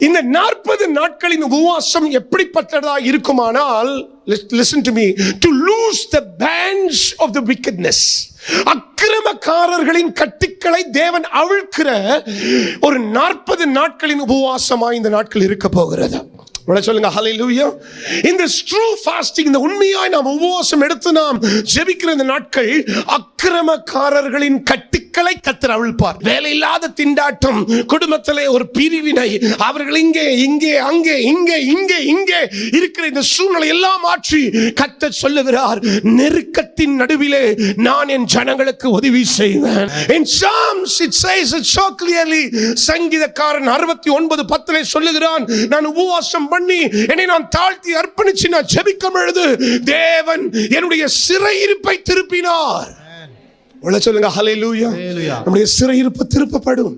இந்த 40 நாட்களின் உபவாசம் எப்படிப்பட்டதா இருக்குமானால், listen to me, to loose the bands of the wickedness. அக்கிரமக்காரர்களின் கட்டுக்களை தேவன் அவிழ்க்கிற ஒரு 40 நாட்களின் உபவாசமா இந்த நாட்கள் இருக்க போகிறது. சொல்லுங்க ஹல்லேலூயா. இந்த ட்ரூ ஃபாஸ்டிங், இந்த உண்மையாய் நாம் உபவாசம் எடுத்து நாம் ஜெபிக்கிற இந்த நாட்கள் அக்கிரமக்காரர்களின் கட்டுக்களை கர்த்தர் அவிழ்ப்பார். வேலையில்லாத திண்டாட்டம், குடும்பத்திலே ஒரு பிரிவினை, அவர்கள் இங்கே இங்கே அங்கே இங்கே இங்கே இங்கே இருக்கிற இந்த சூழ்நிலை எல்லாம் மாற்றி கர்த்தர் சொல்லுகிறார், நெருக்கத்தின் நடுவிலே நான் என் ஜனங்களுக்கு உதவி செய்வேன். In Psalms it says it so clearly. சங்கீதக்காரன் 69:10 சொல்லுகிறான், நான் உபவாசம் பண்ணி என்னை நான் தாழ்த்தி அர்ப்பணிச்சு நான் ஜெபிக்கும் பொழுது தேவன் என்னுடைய சிறையிருப்பை திருப்பினார். சொல்லுங்க ஹல்லேலூயா. நம்முடைய சிறையிருப்பு திருப்பப்படும்.